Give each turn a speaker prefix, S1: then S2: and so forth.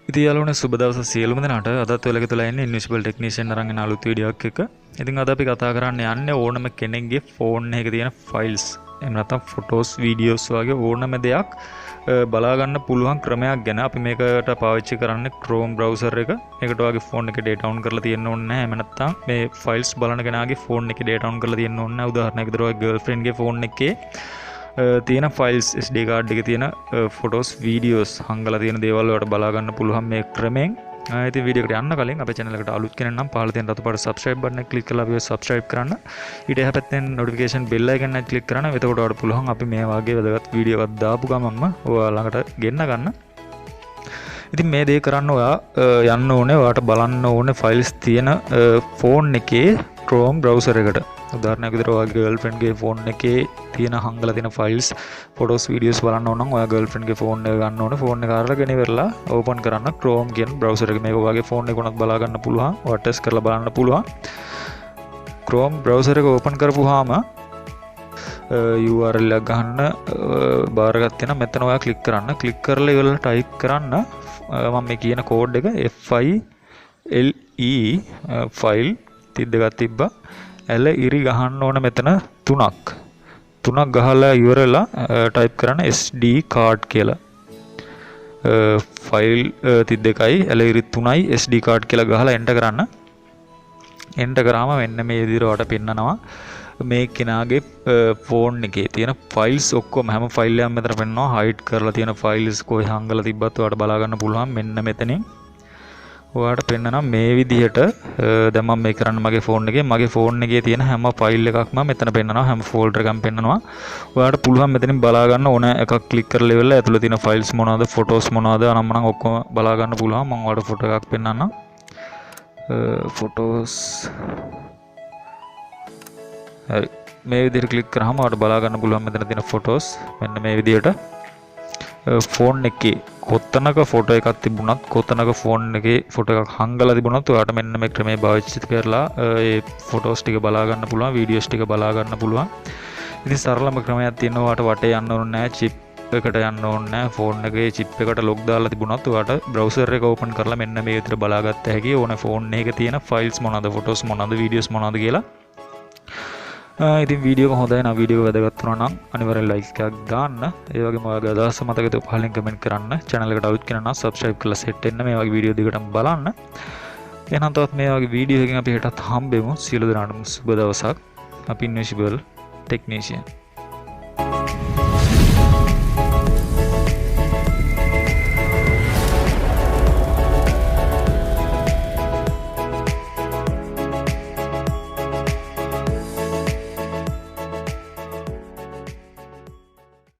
S1: ඉතින් යාළුවනේ සුබ දවස සියලුම දෙනාට. අදත් ඔයලගේ තුල ඉන්නේ ඉන්විසිබල් ටෙක්නීෂියන් අරන් එන අලුත් වීඩියෝ එකක්. ඉතින් අද අපි කතා කරන්න යන්නේ ඕනම කෙනෙක්ගේ ෆෝන් එකේ තියෙන ෆයිල්ස් එහෙම නැත්නම් ෆොටෝස් වීඩියෝස් වගේ ඕනම දෙයක් බලා ගන්න පුළුවන් ක්‍රමයක් ගැන. අපි මේකට පාවිච්චි කරන්නේ Chrome browser එක. මේකට ඔයාගේ ෆෝන් එකේ data on කරලා තියෙන්න ඕනේ නැහැ. එහෙම නැත්නම් මේ ෆයිල්ස් බලන කෙනාගේ ෆෝන් එකේ data on කරලා තියෙන්න ඕනේ නැහැ. උදාහරණයක් විදිහට ඔයාගේ girlfriend ගේ ෆෝන් එකේ තියෙන ෆයිල්ස් SD කාඩ් එකේ තියෙන ෆොටෝස් වීඩියෝස් හංගලා තියෙන දේවල් වලට බලා ගන්න පුළුවන් මේ ක්‍රමයෙන්. ඉතින් වීඩියෝ එකට යන්න කලින් අපේ channel එකට අලුත් කෙනෙක් නම් පහළ තියෙන රතු පාට subscribe button එක click කරලා අපිව subscribe කරන්න. ඊට එහා පැත්තෙන් notification bell icon එක click කරන්න. එතකොට ඔයාලට පුළුවන් අපි මේ වගේ වැදගත් වීඩියෝ එකක් දාපු ගමන්ම ඔයාලා ළඟට ගෙන්න ගන්න. ඉතින් මේ දේ කරන්න ඔයා යන්න ඕනේ ඔයාට බලන්න ඕනේ ෆයිල්ස් තියෙන ෆෝන් එකේ Chrome browser එකට. උදාහරණයක් විදිහට ඔයාගේ girlfriend ගේ ෆෝන් එකේ තියෙන හංගලා තියෙන ෆයිල්ස් ෆොටෝස් වීඩියෝස් බලන්න ඕන නම් ඔයා girlfriend ගේ ෆෝන් එක ගන්න ඕනේ. ෆෝන් එක අරගෙන ඉවරලා ඕපන් කරන්න Chrome කියන browser එක. මේක ඔයාගේ ෆෝන් එක උනත් බලා ගන්න පුළුවන්. ඔයා ටෙස්ට් කරලා බලන්න පුළුවන්. Chrome browser එක ඕපන් කරපුවාම URL එක ගන්න බාර් එකක් තියෙනවා. මෙතන ඔයා ක්ලික් කරන්න. ක්ලික් කරලා ඉවරලා ටයිප් කරන්න මම මේ කියන කෝඩ් එක FILE ෆයිල් 32ක් තිබ්බා. L ඉරි ගහන්න ඕන මෙතන 3ක් ගහලා ඉවරලා ටයිප් කරන්න SD කාඩ් කියලා. ෆයිල් 32යි L ඉරි 3යි SD කාඩ් කියලා ගහලා එන්ටර් කරන්න. එන්ටර් කරාම මෙන්න මේ විදිහට ඔයාලට පෙන්නනවා මේ කෙනාගේ ෆෝන් එකේ තියෙන ෆයිල්ස් ඔක්කොම හැම ෆයිල් එකක්ම මෙතන පෙන්නනවා. හයිඩ් කරලා තියෙන ෆයිල්ස් කොහේ හංගලා තිබ්බත් ඔයාලට බලා ගන්න පුළුවන් මෙන්න මෙතනින්. ඔයාලට පෙන්නනවා මේ විදිහට. දැන් මම මේ කරන්නේ මගේ ෆෝන් එකේ තියෙන හැම ෆයිල් එකක්ම මෙතන පෙන්නනවා. හැම ෆෝල්ඩර් එකක්ම පෙන්නනවා. ඔයාලට පුළුවන් මෙතනින් බලා ගන්න ඕන එකක් ක්ලික් කරලා ඉවරලා ඇතුළේ තියෙන ෆයිල්ස් මොනවද, ෆොටෝස් මොනවද අනම්මනම් ඔක්කොම බලා ගන්න පුළුවන්. මම ඔයාලට ෆොටෝ එකක් පෙන්නන්නම්. ෆොටෝස් හරි මේ විදිහට ක්ලික් කරාම ඔයාලට බලා ගන්න පුළුවන් මෙතන තියෙන ෆොටෝස් මෙන්න මේ විදිහට. ෆෝන් එකේ කොතනක ෆොටෝ එකක් තිබුණත් කොතනක ෆෝන් එකේ ෆොටෝ එකක් හංගලා තිබුණත් ඔයාලට මෙන්න මේ ක්‍රමයේ පාවිච්චි කරලා ඒ ෆොටෝස් ටික බලා ගන්න පුළුවන්, වීඩියෝස් ටික බලා ගන්න පුළුවන්. ඉතින් සරලම ක්‍රමයක් තියෙනවා. ඔයාලට වටේ යන්න ඕනේ නැහැ, චිප් එකට යන්න ඕනේ නැහැ. ෆෝන් එකේ චිප් එකට ලොක් දාලා තිබුණත් ඔයාලට browser එක ඕපන් කරලා මෙන්න මේ විදිහට බලාගත්ත හැකි ඕනේ ෆෝන් එකේ තියෙන ෆයිල්ස් මොනවද, ෆොටෝස් මොනවද, වීඩියෝස් මොනවද කියලා. ඉතින් වීඩියෝ එක හොඳයි නම් වීඩියෝ එක වැදගත් වුණා නම් අනිවාර්යෙන් ලයික් එකක් දාන්න. ඒ වගේම ඔයාගේ අදහස් මතක හිතව පහලින් කමෙන්ට් කරන්න. channel එකට අලුත් කෙනා නම් subscribe කරලා set වෙන්න. මේ වගේ වීඩියෝ දෙකටම බලන්න. එහෙනම් තවත් මේ වගේ වීඩියෝ එකකින් අපි හෙටත් හම්බෙමු. සියලු දෙනාටම සුබ දවසක්. අපි ඉන්විසිබල් ටෙක්නීෂියන්